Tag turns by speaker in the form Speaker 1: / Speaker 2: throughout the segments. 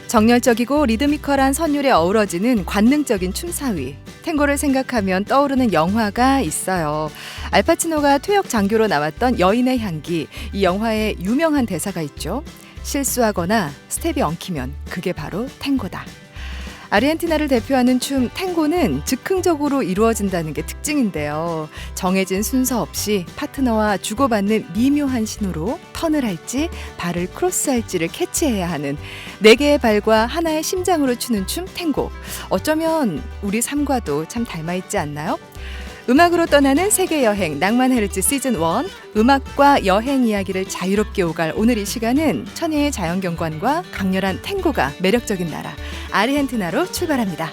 Speaker 1: 정열적이고 리드미컬한 선율에 어우러지는 관능적인 춤사위. 탱고를 생각하면 떠오르는 영화가 있어요. 알파치노가 퇴역 장교로 나왔던 여인의 향기. 이 영화에 유명한 대사가 있죠. 실수하거나 스텝이 엉키면 그게 바로 탱고다. 아르헨티나를 대표하는 춤 탱고는 즉흥적으로 이루어진다는 게 특징인데요. 정해진 순서 없이 파트너와 주고받는 미묘한 신호로 턴을 할지 발을 크로스할지를 캐치해야 하는 4개의 발과 하나의 심장으로 추는 춤 탱고. 어쩌면 우리 삶과도 참 닮아있지 않나요? 음악으로 떠나는 세계 여행 낭만 헤르츠 시즌 1 음악과 여행 이야기를 자유롭게 오갈 오늘 이 시간은 천혜의 자연경관과 강렬한 탱고가 매력적인 나라 아르헨티나로 출발합니다.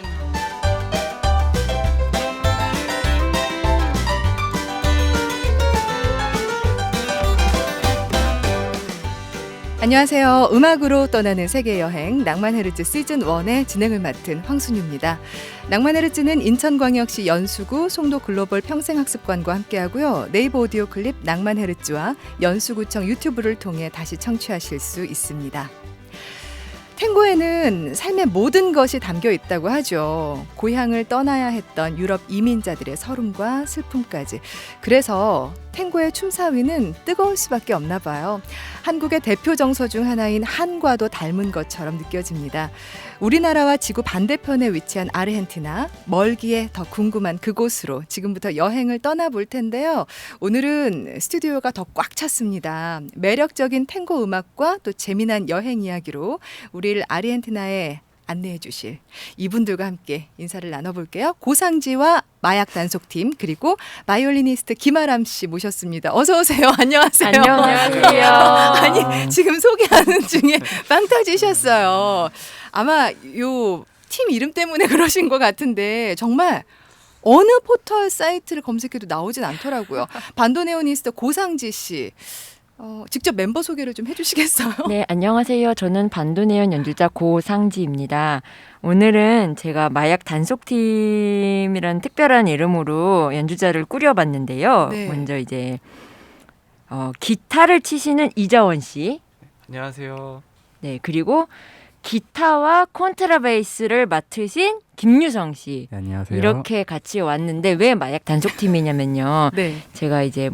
Speaker 1: 안녕하세요. 음악으로 떠나는 세계여행 낭만 헤르츠 시즌 1의 진행을 맡은 황순유입니다. 낭만 헤르츠는 인천광역시 연수구 송도 글로벌 평생학습관과 함께하고요. 네이버 오디오 클립 낭만 헤르츠와 연수구청 유튜브를 통해 다시 청취하실 수 있습니다. 탱고에는 삶의 모든 것이 담겨 있다고 하죠. 고향을 떠나야 했던 유럽 이민자들의 서름과 슬픔까지. 그래서 탱고의 춤사위는 뜨거울 수밖에 없나 봐요. 한국의 대표 정서 중 하나인 한과도 닮은 것처럼 느껴집니다. 우리나라와 지구 반대편에 위치한 아르헨티나, 멀기에 더 궁금한 그곳으로 지금부터 여행을 떠나볼 텐데요. 오늘은 스튜디오가 더 꽉 찼습니다. 매력적인 탱고 음악과 또 재미난 여행 이야기로 우리를 아르헨티나에 안내해 주실 이분들과 함께 인사를 나눠볼게요. 고상지와 마약 단속팀 그리고 바이올리니스트 김아람 씨 모셨습니다. 어서 오세요. 안녕하세요.
Speaker 2: 안녕하세요.
Speaker 1: 아니 지금 소개하는 중에 빵 터지셨어요. 아마 요 팀 이름 때문에 그러신 것 같은데 정말 어느 포털 사이트를 검색해도 나오진 않더라고요. 반도네오니스트 고상지 씨. 직접 멤버 소개를 좀 해주시겠어요?
Speaker 2: 네, 안녕하세요. 저는 반도네온 연주자 고상지입니다. 오늘은 제가 마약 단속팀이라는 특별한 이름으로 연주자를 꾸려봤는데요.
Speaker 1: 네.
Speaker 2: 먼저 이제 기타를 치시는 이자원 씨,
Speaker 3: 안녕하세요.
Speaker 2: 네, 그리고 기타와 콘트라베이스를 맡으신 김유성 씨.
Speaker 3: 네, 안녕하세요.
Speaker 2: 이렇게 같이 왔는데 왜 마약 단속팀이냐면요.
Speaker 1: 네.
Speaker 2: 제가 이제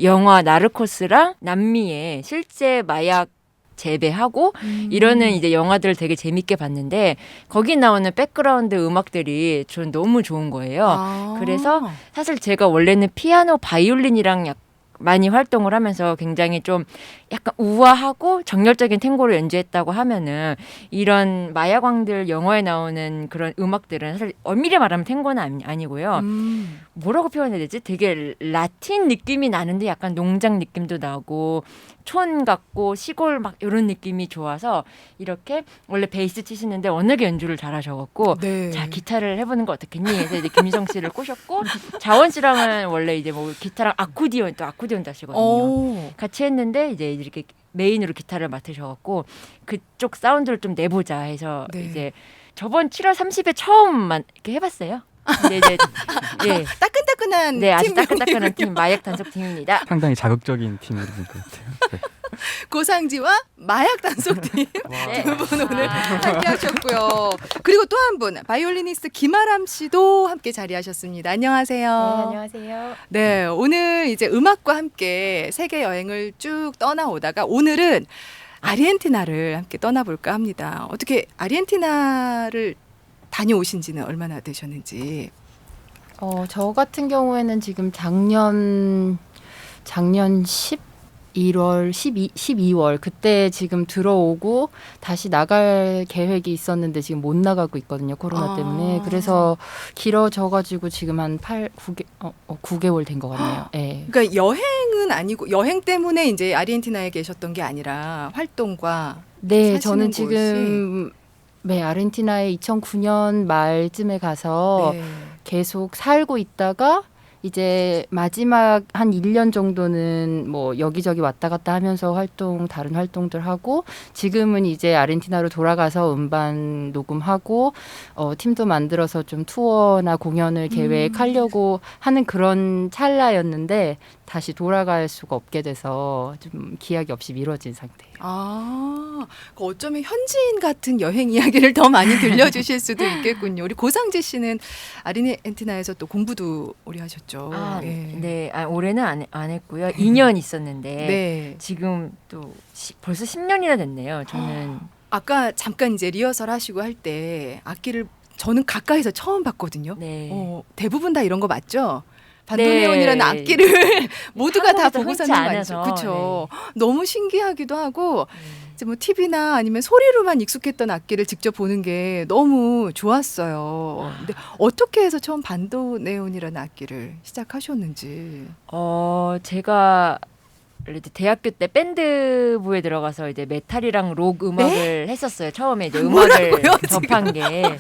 Speaker 2: 영화 나르코스랑 남미의 실제 마약 재배하고 이러는 이제 영화들을 되게 재밌게 봤는데 거기 나오는 백그라운드 음악들이 전 너무 좋은 거예요. 그래서 사실 제가 원래는 피아노, 바이올린이랑 많이 활동을 하면서 굉장히 좀 약간 우아하고 정열적인 탱고를 연주했다고 하면은 이런 마야광들 영화에 나오는 그런 음악들은 사실 엄밀히 말하면 탱고는 아니고요. 뭐라고 표현해야 되지? 되게 라틴 느낌이 나는데 약간 농장 느낌도 나고 촌 같고 시골 막 이런 느낌이 좋아서 이렇게 원래 베이스 치시는데 워낙에 연주를 잘하셔갖고
Speaker 1: 네.
Speaker 2: 자 기타를 해보는 거 어떻겠니? 그래서 이제 김유성 씨를 꼬셨고 자원 씨랑은 원래 이제 뭐 기타랑 아코디언도 하시거든요. 같이 했는데 이제 이렇게 메인으로 기타를 맡으셔갖고 그쪽 사운드를 좀 내보자 해서
Speaker 1: 네.
Speaker 2: 이제 저번 7월 30일 처음 이렇게 해봤어요. 근데 이제 예.
Speaker 1: 따끈따끈한
Speaker 2: 네, 아주
Speaker 1: 팀
Speaker 2: 따끈따끈한 팀 마약 단속팀입니다.
Speaker 3: 상당히 자극적인 팀이 된 것 같아요. 네.
Speaker 1: 고상지와 마약 단속팀
Speaker 2: 네.
Speaker 1: 두 분 오늘 함께 하셨고요. 그리고 또 한 분 바이올리니스트 김아람 씨도 함께 자리하셨습니다. 안녕하세요.
Speaker 2: 네, 안녕하세요.
Speaker 1: 네, 오늘 이제 음악과 함께 세계 여행을 쭉 떠나오다가 오늘은 아르헨티나를 함께 떠나볼까 합니다. 어떻게 아르헨티나를 다녀오신 지는 얼마나 되셨는지.
Speaker 4: 저 같은 경우에는 지금 작년 12월 그때 지금 들어오고 다시 나갈 계획이 있었는데 지금 못 나가고 있거든요. 코로나 때문에. 그래서 길어져가지고 지금 한 9개월 된 것 같네요. 네.
Speaker 1: 그러니까 여행은 아니고 여행 때문에 이제 아르헨티나에 계셨던 게 아니라 활동과
Speaker 4: 네,
Speaker 1: 사시는
Speaker 4: 저는
Speaker 1: 곳이.
Speaker 4: 지금 아르헨티나에 2009년 말쯤에 가서
Speaker 1: 네.
Speaker 4: 계속 살고 있다가 이제 마지막 한 1년 정도는 뭐 여기저기 왔다 갔다 하면서 다른 활동들 하고 지금은 이제 아르헨티나로 돌아가서 음반 녹음하고 팀도 만들어서 좀 투어나 공연을 계획하려고 하는 그런 찰나였는데 다시 돌아갈 수가 없게 돼서 좀 기약이 없이 미뤄진 상태예요.
Speaker 1: 그 어쩌면 현지인 같은 여행 이야기를 더 많이 들려주실 수도 있겠군요. 우리 고상재 씨는 아르헨티나에서 또 공부도 오래 하셨죠. 예.
Speaker 2: 네, 올해는 안 했고요. 2년 있었는데
Speaker 1: 네.
Speaker 2: 지금 또 벌써 10년이나 됐네요. 저는
Speaker 1: 아까 잠깐 이제 리허설 하시고 할 때 악기를 저는 가까이서 처음 봤거든요.
Speaker 2: 네.
Speaker 1: 대부분 다 이런 거 맞죠? 반도네온이라는
Speaker 2: 네.
Speaker 1: 악기를 모두가 다
Speaker 2: 한국에서
Speaker 1: 보고
Speaker 2: 흔치
Speaker 1: 사는 거
Speaker 2: 않아서,
Speaker 1: 아니죠? 그렇죠. 너무 신기하기도 하고 이제 뭐 TV나 아니면 소리로만 익숙했던 악기를 직접 보는 게 너무 좋았어요. 근데 어떻게 해서 처음 반도네온이라는 악기를 시작하셨는지.
Speaker 2: 제가 이제 대학교 때 밴드부에 들어가서 이제 메탈이랑 록 음악을 했었어요. 처음에 이제 음악을
Speaker 1: 뭐라고요,
Speaker 2: 접한 게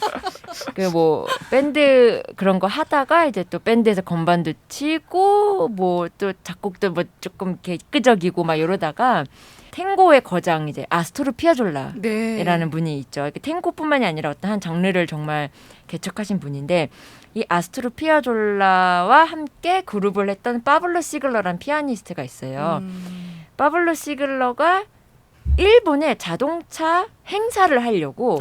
Speaker 2: 그 뭐 밴드 그런 거 하다가 이제 또 밴드에서 건반도 치고 뭐 또 작곡도 뭐 조금 이렇게 끄적이고 막 이러다가 탱고의 거장 이제 아스토르 피아졸라라는
Speaker 1: 네.
Speaker 2: 분이 있죠. 탱고뿐만이 아니라 어떤 한 장르를 정말 개척하신 분인데 이 아스토르 피아졸라와 함께 그룹을 했던 파블로 시글러라는 피아니스트가 있어요. 파블로 시글러가 일본에 자동차 행사를 하려고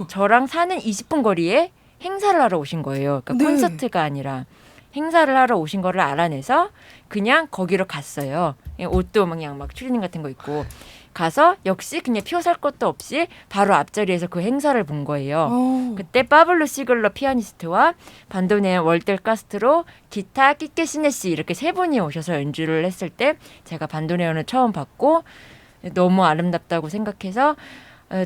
Speaker 2: 저랑 사는 20분 거리에 행사를 하러 오신 거예요. 그러니까
Speaker 1: 네.
Speaker 2: 콘서트가 아니라 행사를 하러 오신 거를 알아내서 그냥 거기로 갔어요. 옷도 그냥 막 추리닝 같은 거 입고 가서 역시 그냥 표 살 것도 없이 바로 앞자리에서 그 행사를 본 거예요. 그때 파블로 시글러 피아니스트와 반도네온 월델 카스트로 기타 끼케 시네시 이렇게 세 분이 오셔서 연주를 했을 때 제가 반도네온을 처음 봤고 너무 아름답다고 생각해서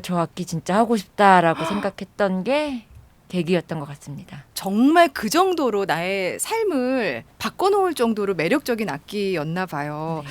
Speaker 2: 저 악기 진짜 하고 싶다라고 생각했던 게 계기였던 것 같습니다.
Speaker 1: 정말 그 정도로 나의 삶을 바꿔놓을 정도로 매력적인 악기였나 봐요.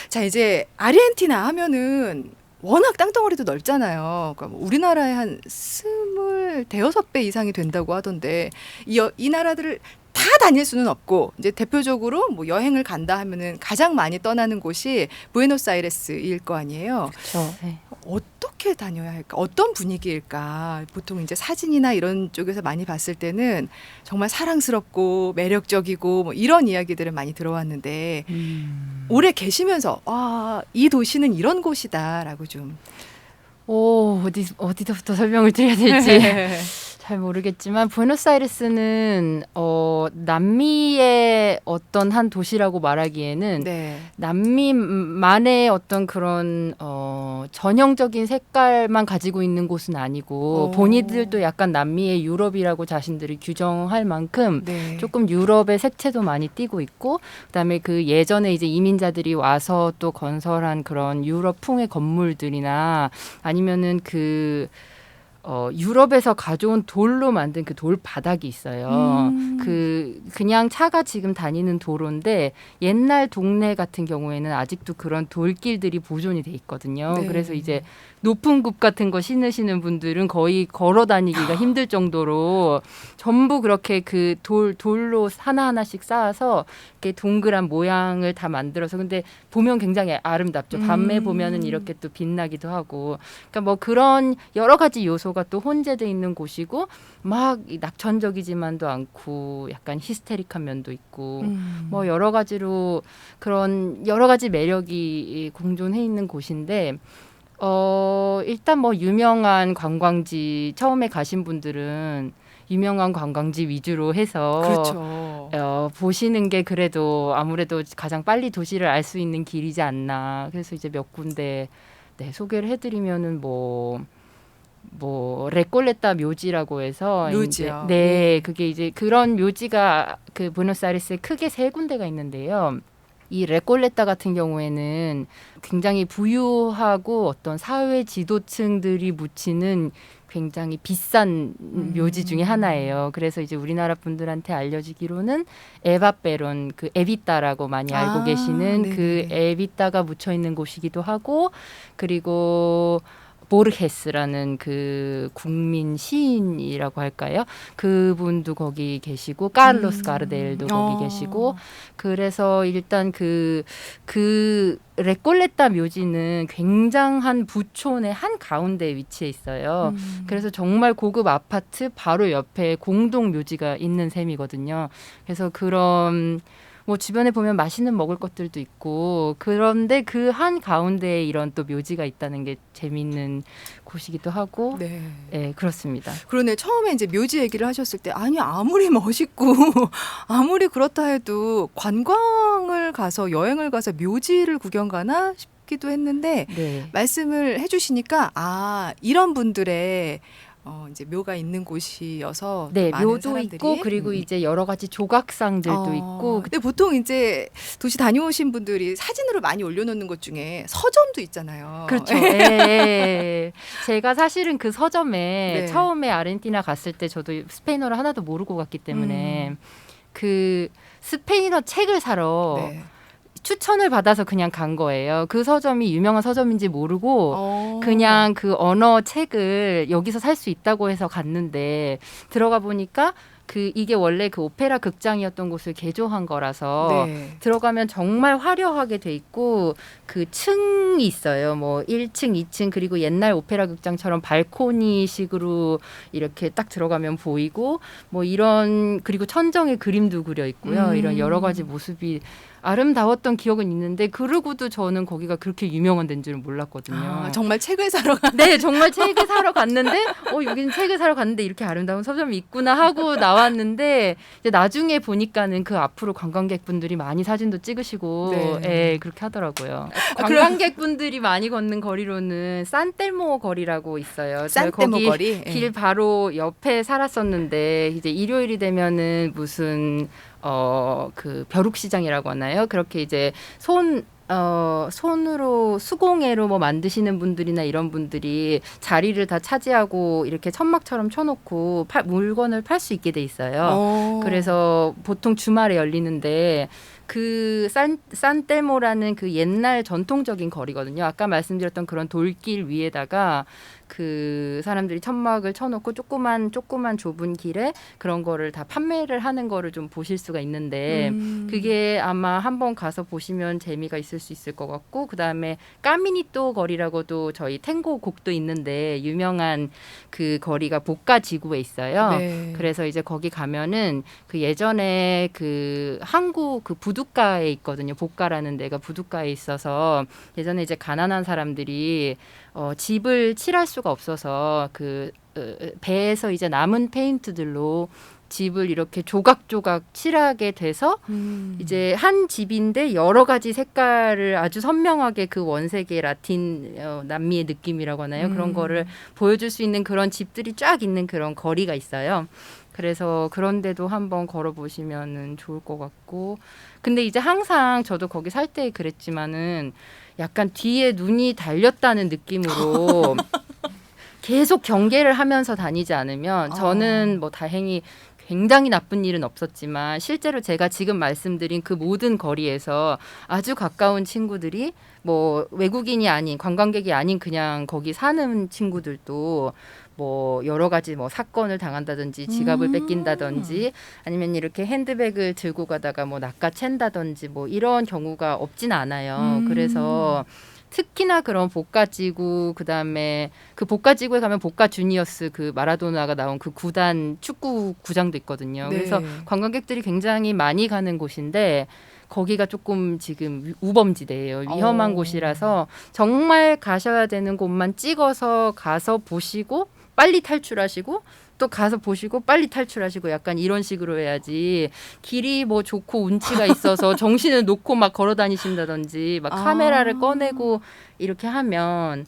Speaker 1: 자, 이제 아르헨티나 하면은 워낙 땅덩어리도 넓잖아요. 그러니까 뭐 우리나라의 한 26배 이상이 된다고 하던데 이 나라들을 다 다닐 수는 없고 이제 대표적으로 뭐 여행을 간다 하면은 가장 많이 떠나는 곳이 부에노스아이레스일 거 아니에요.
Speaker 4: 그렇죠. 네.
Speaker 1: 어떻게 다녀야 할까? 어떤 분위기일까? 보통 이제 사진이나 이런 쪽에서 많이 봤을 때는 정말 사랑스럽고 매력적이고 뭐 이런 이야기들을 많이 들어왔는데 오래 계시면서 이 도시는 이런 곳이다라고 좀.
Speaker 4: 어디서부터 설명을 드려야 될지 잘 모르겠지만 부에노스아이레스는 남미의 어떤 한 도시라고 말하기에는
Speaker 1: 네.
Speaker 4: 남미만의 어떤 그런 전형적인 색깔만 가지고 있는 곳은 아니고 본인들도 약간 남미의 유럽이라고 자신들이 규정할 만큼
Speaker 1: 네.
Speaker 4: 조금 유럽의 색채도 많이 띠고 있고 그다음에 그 예전에 이제 이민자들이 와서 또 건설한 그런 유럽풍의 건물들이나 아니면은 유럽에서 가져온 돌로 만든 그 돌 바닥이 있어요. 그냥 차가 지금 다니는 도로인데 옛날 동네 같은 경우에는 아직도 그런 돌길들이 보존이 돼 있거든요.
Speaker 1: 네.
Speaker 4: 그래서 이제 높은 굽 같은 거 신으시는 분들은 거의 걸어 다니기가 힘들 정도로 전부 그렇게 그 돌로 하나하나씩 쌓아서 이렇게 동그란 모양을 다 만들어서 근데 보면 굉장히 아름답죠. 밤에 보면은 이렇게 또 빛나기도 하고. 그러니까 뭐 그런 여러 가지 요소가 또 혼재돼 있는 곳이고 막 낙천적이지만도 않고 약간 히스테릭한 면도 있고 뭐 여러 가지로 그런 여러 가지 매력이 공존해 있는 곳인데 일단 뭐 유명한 관광지 처음에 가신 분들은 유명한 관광지 위주로 해서
Speaker 1: 그렇죠.
Speaker 4: 보시는 게 그래도 아무래도 가장 빨리 도시를 알 수 있는 길이지 않나. 그래서 이제 몇 군데 소개를 해드리면은 뭐 레꼴레타 묘지라고 해서
Speaker 1: 묘지요.
Speaker 4: 이제, 그게 이제 그런 묘지가 그 부에노스아이레스에 크게 3군데가 있는데요. 이 레꼴레타 같은 경우에는 굉장히 부유하고 어떤 사회 지도층들이 묻히는 굉장히 비싼 묘지 중에 하나예요. 그래서 이제 우리나라 분들한테 알려지기로는 에바페론 그 에비타라고 많이 알고 계시는
Speaker 1: 네네.
Speaker 4: 그 에비타가 묻혀 있는 곳이기도 하고 그리고 보르헤스라는 그 국민 시인이라고 할까요? 그분도 거기 계시고 카를로스 가르델도 거기 계시고 그래서 일단 그 레꼴레타 묘지는 굉장한 부촌의 한 가운데 위치해 있어요. 그래서 정말 고급 아파트 바로 옆에 공동 묘지가 있는 셈이거든요. 그래서 그런 뭐 주변에 보면 맛있는 먹을 것들도 있고 그런데 그 한 가운데에 이런 또 묘지가 있다는 게 재미있는 곳이기도 하고
Speaker 1: 네.
Speaker 4: 네, 그렇습니다.
Speaker 1: 그러네. 처음에 이제 묘지 얘기를 하셨을 때 아니 아무리 멋있고 아무리 그렇다 해도 관광을 가서 여행을 가서 묘지를 구경 가나 싶기도 했는데
Speaker 4: 네.
Speaker 1: 말씀을 해주시니까 아 이런 분들의 이제 묘가 있는 곳이어서
Speaker 4: 네,
Speaker 1: 많은
Speaker 4: 묘도
Speaker 1: 사람들이
Speaker 4: 있고 그리고 이제 여러 가지 조각상들도 있고
Speaker 1: 근데 보통 이제 도시 다녀오신 분들이 사진으로 많이 올려놓는 것 중에 서점도 있잖아요.
Speaker 4: 그렇죠. 예. 제가 사실은 그 서점에
Speaker 1: 네.
Speaker 4: 처음에 아르헨티나 갔을 때 저도 스페인어를 하나도 모르고 갔기 때문에 그 스페인어 책을 사러
Speaker 1: 네.
Speaker 4: 추천을 받아서 그냥 간 거예요. 그 서점이 유명한 서점인지 모르고 그냥 그 언어 책을 여기서 살 수 있다고 해서 갔는데 들어가 보니까 그 이게 원래 그 오페라 극장이었던 곳을 개조한 거라서
Speaker 1: 네.
Speaker 4: 들어가면 정말 화려하게 돼 있고 그 층이 있어요. 뭐 1층, 2층 그리고 옛날 오페라 극장처럼 발코니식으로 이렇게 딱 들어가면 보이고 뭐 이런 그리고 천정에 그림도 그려 있고요. 이런 여러 가지 모습이 아름다웠던 기억은 있는데 그러고도 저는 거기가 그렇게 유명한 데인 줄은 몰랐거든요.
Speaker 1: 아, 정말 책을 사러 가.
Speaker 4: 네, 정말 책을 사러 갔는데, 여긴 책을 사러 갔는데 이렇게 아름다운 서점이 있구나 하고 나왔는데, 이제 나중에 보니까는 그 앞으로 관광객분들이 많이 사진도 찍으시고,
Speaker 1: 네.
Speaker 4: 예, 그렇게 하더라고요. 관광객분들이 많이 걷는 거리로는 산텔모 거리라고 있어요. 제가
Speaker 1: 산떼모
Speaker 4: 거기
Speaker 1: 거리.
Speaker 4: 길 바로 옆에 살았었는데, 이제 일요일이 되면은 무슨, 그 벼룩시장이라고 하나요? 그렇게 이제 손으로 수공예로 뭐 만드시는 분들이나 이런 분들이 자리를 다 차지하고 이렇게 천막처럼 쳐놓고 물건을 팔 수 있게 돼 있어요. 그래서 보통 주말에 열리는데 그 산텔모라는 그 옛날 전통적인 거리거든요. 아까 말씀드렸던 그런 돌길 위에다가 그 사람들이 천막을 쳐놓고 조그만 좁은 길에 그런 거를 다 판매를 하는 거를 좀 보실 수가 있는데 그게 아마 한번 가서 보시면 재미가 있을 수 있을 것 같고 그다음에 까미니또 거리라고도 저희 탱고 곡도 있는데 유명한 그 거리가 보카 지구에 있어요.
Speaker 1: 네.
Speaker 4: 그래서 이제 거기 가면은 그 예전에 그 항구 그 부둣가에 있거든요. 보카라는 데가 부둣가에 있어서 예전에 이제 가난한 사람들이 집을 칠할 수가 없어서 그 배에서 이제 남은 페인트들로 집을 이렇게 조각조각 칠하게 돼서 이제 한 집인데 여러 가지 색깔을 아주 선명하게 그 원색의 라틴 남미의 느낌이라고 하나요? 그런 거를 보여줄 수 있는 그런 집들이 쫙 있는 그런 거리가 있어요. 그래서 그런 데도 한번 걸어보시면은 좋을 것 같고 근데 이제 항상 저도 거기 살 때 그랬지만은 약간 뒤에 눈이 달렸다는 느낌으로 계속 경계를 하면서 다니지 않으면 저는 뭐 다행히 굉장히 나쁜 일은 없었지만 실제로 제가 지금 말씀드린 그 모든 거리에서 아주 가까운 친구들이 뭐 외국인이 아닌 관광객이 아닌 그냥 거기 사는 친구들도 뭐 여러 가지 뭐 사건을 당한다든지 지갑을 뺏긴다든지 아니면 이렇게 핸드백을 들고 가다가 뭐 낚아챈다든지 뭐 이런 경우가 없진 않아요. 그래서 특히나 그런 보카지구 그다음에 그 보카지구에 가면 보카 주니어스 그 마라도나가 나온 그 구단 축구 구장도 있거든요.
Speaker 1: 네.
Speaker 4: 그래서 관광객들이 굉장히 많이 가는 곳인데 거기가 조금 지금 우범지대예요. 위험한 곳이라서 정말 가셔야 되는 곳만 찍어서 가서 보시고 빨리 탈출하시고 또 가서 보시고 빨리 탈출하시고 약간 이런 식으로 해야지 길이 뭐 좋고 운치가 있어서 정신을 놓고 막 걸어 다니신다든지 막 카메라를 꺼내고 이렇게 하면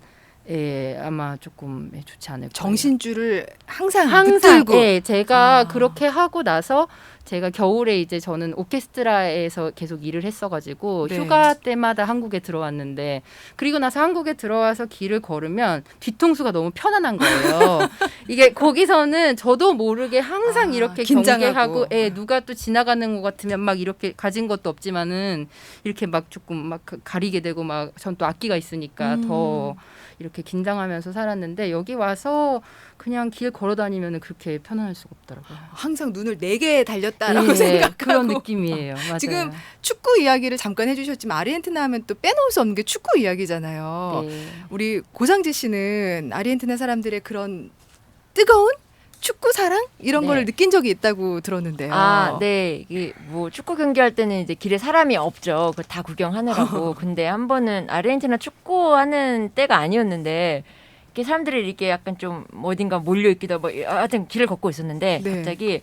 Speaker 4: 예, 아마 조금 좋지 않을 거예요.
Speaker 1: 정신줄을 항상
Speaker 4: 항상
Speaker 1: 붙들고.
Speaker 4: 예, 제가 그렇게 하고 나서 제가 겨울에 이제 저는 오케스트라에서 계속 일을 했어가지고
Speaker 1: 네.
Speaker 4: 휴가 때마다 한국에 들어왔는데 그리고 나서 한국에 들어와서 길을 걸으면 뒤통수가 너무 편안한 거예요. 이게 거기서는 저도 모르게 항상 이렇게
Speaker 1: 긴장하고.
Speaker 4: 경계하고 예, 누가 또 지나가는 것 같으면 막 이렇게 가진 것도 없지만은 이렇게 막 조금 막 가리게 되고 막 전 또 악기가 있으니까 더 이렇게 긴장하면서 살았는데 여기 와서 그냥 길 걸어 다니면 그렇게 편안할 수가 없더라고요.
Speaker 1: 항상 눈을 4개에 달렸다라고
Speaker 4: 예,
Speaker 1: 생각하고.
Speaker 4: 그런 느낌이에요. 맞아요.
Speaker 1: 지금 축구 이야기를 잠깐 해주셨지만 아르헨티나 하면 또 빼놓을 수 없는 게 축구 이야기잖아요.
Speaker 4: 네.
Speaker 1: 우리 고상지 씨는 아르헨티나 사람들의 그런 뜨거운 축구 사랑 이런
Speaker 2: 네.
Speaker 1: 걸 느낀 적이 있다고 들었는데요.
Speaker 2: 아, 네. 이게 뭐 축구 경기할 때는 이제 길에 사람이 없죠. 그 다 구경하느라고. 근데 한 번은 아르헨티나 축구하는 때가 아니었는데 이렇게 사람들이 이렇게 약간 좀 어딘가 몰려 있기도 하고 뭐 하여튼 길을 걷고 있었는데
Speaker 1: 네.
Speaker 2: 갑자기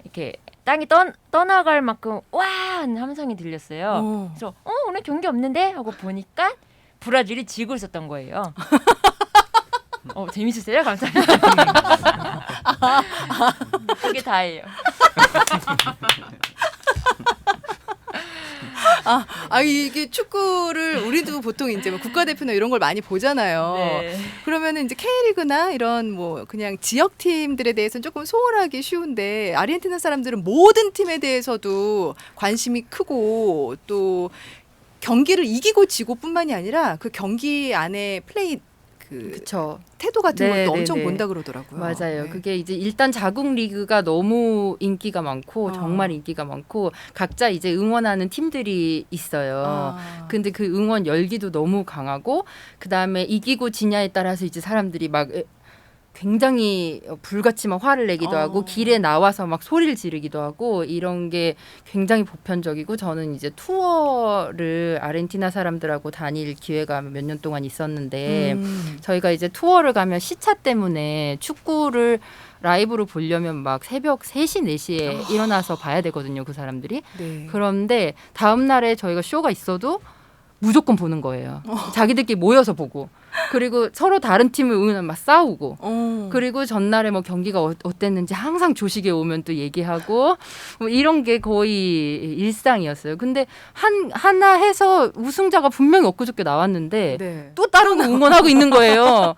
Speaker 2: 이렇게 땅이 떠나갈 만큼 와 하는 함성이 들렸어요. 그래서 오늘 경기 없는데 하고 보니까 브라질이 지고 있었던 거예요. 재밌으세요? 감사합니다. 그게 다예요.
Speaker 1: 이게 축구를 우리도 보통 이제 뭐 국가대표나 이런 걸 많이 보잖아요.
Speaker 2: 네.
Speaker 1: 그러면은 이제 K리그나 이런 뭐 그냥 지역 팀들에 대해서는 조금 소홀하기 쉬운데 아르헨티나 사람들은 모든 팀에 대해서도 관심이 크고 또 경기를 이기고 지고뿐만이 아니라 그 경기 안에 플레이
Speaker 4: 그렇죠.
Speaker 1: 태도 같은
Speaker 4: 네,
Speaker 1: 것도
Speaker 4: 네,
Speaker 1: 엄청
Speaker 4: 네.
Speaker 1: 본다 그러더라고요.
Speaker 4: 맞아요.
Speaker 1: 네.
Speaker 4: 그게 이제 일단 자국 리그가 너무 인기가 많고 정말 인기가 많고 각자 이제 응원하는 팀들이 있어요. 근데 그 응원 열기도 너무 강하고 그다음에 이기고 지냐에 따라서 이제 사람들이 막 굉장히 불같이 막 화를 내기도 하고 길에 나와서 막 소리를 지르기도 하고 이런 게 굉장히 보편적이고 저는 이제 투어를 아르헨티나 사람들하고 다닐 기회가 몇 년 동안 있었는데 저희가 이제 투어를 가면 시차 때문에 축구를 라이브로 보려면 막 새벽 3시, 4시에 일어나서 봐야 되거든요. 그 사람들이.
Speaker 1: 네.
Speaker 4: 그런데 다음 날에 저희가 쇼가 있어도 무조건 보는 거예요. 자기들끼리 모여서 보고. 그리고 서로 다른 팀을 응원하면 막 싸우고. 그리고 전날에 뭐 경기가 어땠는지 항상 조식에 오면 또 얘기하고 뭐 이런 게 거의 일상이었어요. 근데 하나 해서 우승자가 분명히 엊그저께 나왔는데
Speaker 1: 네.
Speaker 4: 또 다른 거 응원하고 있는 거예요.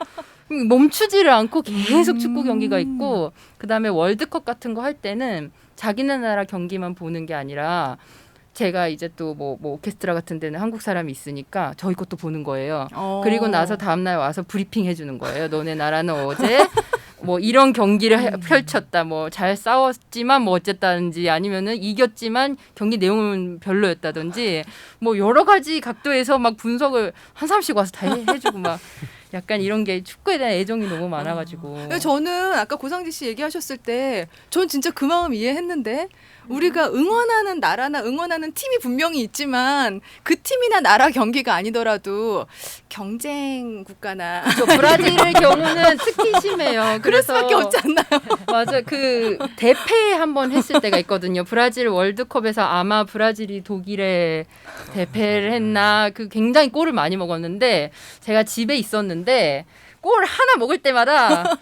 Speaker 4: 멈추지를 않고 계속 축구 경기가 있고 그다음에 월드컵 같은 거 할 때는 자기네 나라 경기만 보는 게 아니라 제가 이제 또 뭐 오케스트라 같은 데는 한국 사람이 있으니까 저희 것도 보는 거예요. 그리고 나서 다음날 와서 브리핑 해주는 거예요. 너네 나라는 어제 뭐 이런 경기를 펼쳤다. 뭐 잘 싸웠지만 뭐 어쨌다든지 아니면은 이겼지만 경기 내용은 별로였다든지 뭐 여러 가지 각도에서 막 분석을 한 사람씩 와서 다 해주고 막 약간 이런 게 축구에 대한 애정이 너무 많아가지고.
Speaker 1: 저는 아까 고상지 씨 얘기하셨을 때 전 진짜 그 마음 이해했는데 우리가 응원하는 나라나 응원하는 팀이 분명히 있지만 그 팀이나 나라 경기가 아니더라도 경쟁 국가나
Speaker 4: 저 브라질의 경우는 특히 심해요.
Speaker 1: 그럴 수밖에 없지 않나요?
Speaker 4: 맞아. 그 대패 한번 했을 때가 있거든요. 브라질 월드컵에서 아마 브라질이 독일에 대패를 했나 그 굉장히 골을 많이 먹었는데 제가 집에 있었는데 골 하나 먹을 때마다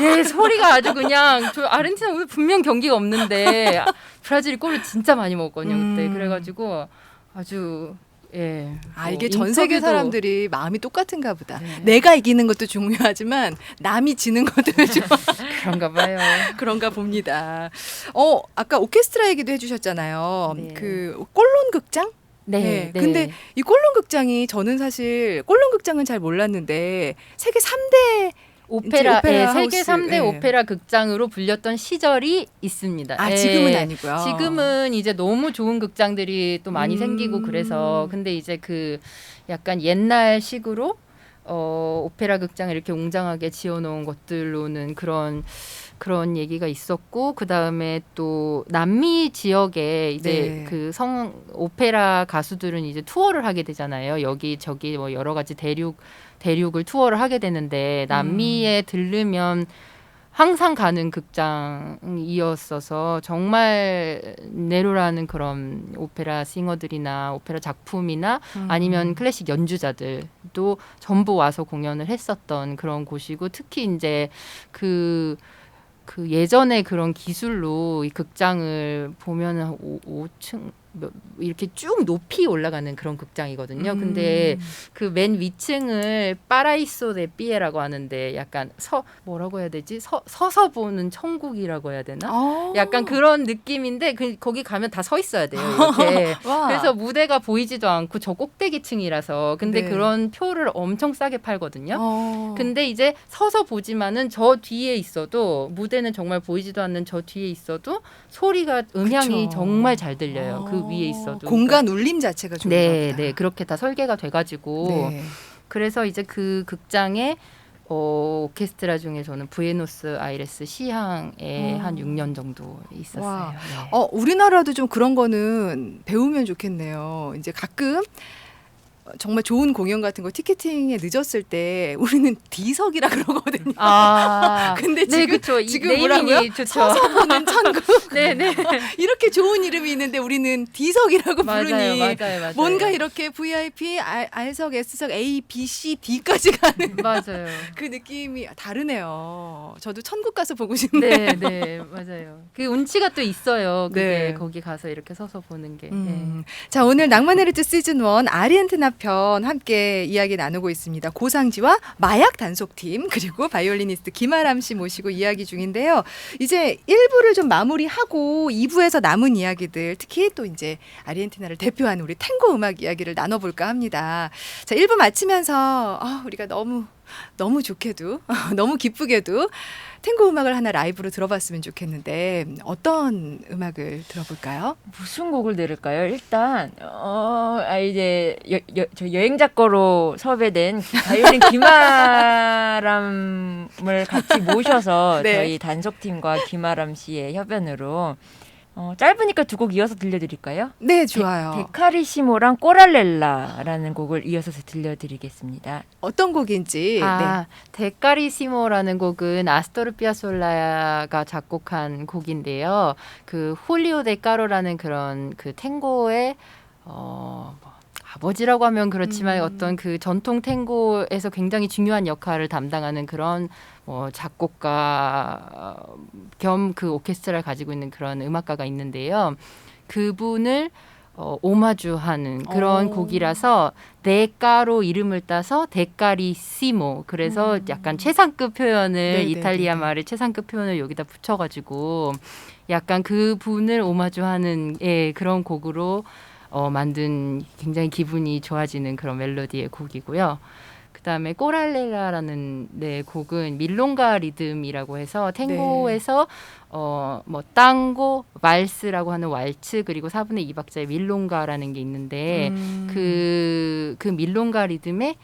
Speaker 4: 예 소리가 아주 그냥 저 아르헨티나 오늘 분명 경기가 없는데 브라질이 골을 진짜 많이 먹었거든요 그때. 그래가지고 아주 예.
Speaker 1: 이게 전 세계
Speaker 4: 인터뷰도-
Speaker 1: 사람들이 마음이 똑같은가 보다.
Speaker 4: 네.
Speaker 1: 내가 이기는 것도 중요하지만 남이 지는 것도 좀
Speaker 4: 그런가 봐요.
Speaker 1: 그런가 봅니다. 아까 오케스트라 얘기도 해주셨잖아요.
Speaker 4: 네.
Speaker 1: 그 꼴론 극장?
Speaker 4: 네. 네.
Speaker 1: 근데 이 꼴론 극장이 저는 사실 꼴론 극장은 잘 몰랐는데 세계 3대
Speaker 4: 오페라,
Speaker 1: 오페라
Speaker 4: 예, 세계
Speaker 1: 하우스,
Speaker 4: 3대
Speaker 1: 예.
Speaker 4: 오페라 극장으로 불렸던 시절이 있습니다. 예.
Speaker 1: 지금은 아니고요.
Speaker 4: 지금은 이제 너무 좋은 극장들이 또 많이 생기고 그래서 근데 이제 그 약간 옛날식으로 오페라 극장을 이렇게 웅장하게 지어놓은 것들로는 그런 얘기가 있었고 그 다음에 또 남미 지역에 이제
Speaker 1: 네.
Speaker 4: 그 오페라 가수들은 이제 투어를 하게 되잖아요. 여기 저기 뭐 여러 가지 대륙을 투어를 하게 되는데 남미에 들르면 항상 가는 극장이었어서 정말 네로라는 그런 오페라 싱어들이나 오페라 작품이나 아니면 클래식 연주자들도 전부 와서 공연을 했었던 그런 곳이고 특히 이제 그 예전에 그런 기술로 이 극장을 보면은 5층 이렇게 쭉 높이 올라가는 그런 극장이거든요. 근데 그 맨 위층을 파라이소 데 삐에라고 하는데 약간 뭐라고 해야 되지? 서서 보는 천국이라고 해야 되나? 약간 그런 느낌인데 거기 가면 다 서 있어야 돼요. 이렇게.
Speaker 1: 와.
Speaker 4: 그래서 무대가 보이지도 않고 저 꼭대기층이라서 근데
Speaker 1: 네.
Speaker 4: 그런 표를 엄청 싸게 팔거든요.
Speaker 1: 근데
Speaker 4: 근데 이제 서서 보지만은 저 뒤에 있어도 무대는 정말 보이지도 않는 저 뒤에 있어도 소리가 음향이
Speaker 1: 그쵸.
Speaker 4: 정말 잘 들려요. 그 위에 있어도.
Speaker 1: 공간 울림 자체가 좋은가
Speaker 4: 네,
Speaker 1: 보다.
Speaker 4: 네. 그렇게 다 설계가 돼 가지고
Speaker 1: 네.
Speaker 4: 그래서 이제 그 극장에 오케스트라 중에 저는 부에노스 아이레스 시향에 한 6년 정도 있었어요.
Speaker 1: 와.
Speaker 4: 네.
Speaker 1: 우리나라도 좀 그런 거는 배우면 좋겠네요. 이제 가끔 정말 좋은 공연 같은 거 티켓팅에 늦었을 때 우리는 D석이라 그러거든요.
Speaker 4: 아,
Speaker 1: 근데
Speaker 4: 네,
Speaker 1: 지금
Speaker 4: 그쵸.
Speaker 1: 지금
Speaker 4: 네이밍이
Speaker 1: 뭐라고요?
Speaker 4: 좋죠.
Speaker 1: 서서 보는 천국.
Speaker 4: 네네.
Speaker 1: 이렇게 좋은 이름이 있는데 우리는 D석이라고 부르니
Speaker 4: 맞아요.
Speaker 1: 뭔가 이렇게 VIP, R석, S석, A, B, C, D까지 가는
Speaker 4: 맞아요.
Speaker 1: 그 느낌이 다르네요. 저도 천국 가서 보고 싶네요.
Speaker 4: 네, 맞아요. 그 운치가 또 있어요. 그게
Speaker 1: 네.
Speaker 4: 거기 가서 이렇게 서서 보는 게.
Speaker 1: 자, 오늘 낭만의 루트 시즌 1 아르헨티나 편 함께 이야기 나누고 있습니다. 고상지와 마약 단속팀 그리고 바이올리니스트 김아람 씨 모시고 이야기 중인데요. 이제 1부를 좀 마무리하고 2부에서 남은 이야기들 특히 또 이제 아르헨티나를 대표하는 우리 탱고 음악 이야기를 나눠볼까 합니다. 자, 1부 마치면서 우리가 너무 좋게도 너무 기쁘게도 탱고 음악을 하나 라이브로 들어봤으면 좋겠는데 어떤 음악을 들어볼까요?
Speaker 2: 무슨 곡을 들을까요? 일단 이제 저 여행 작가로 섭외된 바이올린 김아람을 같이 모셔서
Speaker 1: 네.
Speaker 2: 저희 단속팀과 김아람 씨의 협연으로 짧으니까 두 곡 이어서 들려드릴까요?
Speaker 1: 네, 좋아요.
Speaker 2: 데카리시모랑 꼬랄렐라라는 곡을 이어서 들려드리겠습니다.
Speaker 1: 어떤 곡인지.
Speaker 4: 아, 데카리시모라는 곡은 아스토르 피아솔라가 작곡한 곡인데요. 그 홀리오 데카로라는 그런 그 탱고의 뭐 아버지라고 하면 그렇지만 어떤 그 전통 탱고에서 굉장히 중요한 역할을 담당하는 그런 작곡가 겸 그 오케스트라를 가지고 있는 그런 음악가가 있는데요. 그분을 오마주하는 그런 곡이라서 데카로 이름을 따서 데카리시모 그래서 약간 최상급 표현을
Speaker 1: 네네네네.
Speaker 4: 이탈리아 말의 최상급 표현을 여기다 붙여가지고 약간 그분을 오마주하는 그런 곡으로 만든 굉장히 기분이 좋아지는 그런 멜로디의 곡이고요. 그다음에 꼬랄레라라는 곡은 밀롱가 리듬이라고 해서 탱고에서 뭐 땅고, 발스라고 하는 왈츠 그리고 4분의 2박자의 밀롱가라는 게 있는데 그 밀롱가 리듬에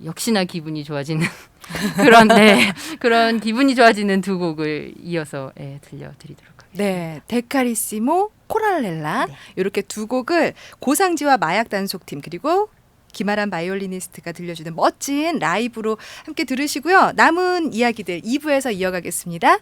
Speaker 4: 역시나 기분이 좋아지는 그런 기분이 좋아지는 두 곡을 이어서 들려드리도록 하겠습니다.
Speaker 1: 네, 데카리시모, 코랄렐라 이렇게 두 곡을 고상지와 마약 단속팀 그리고 김아람 바이올리니스트가 들려주는 멋진 라이브로 함께 들으시고요. 남은 이야기들 2부에서 이어가겠습니다.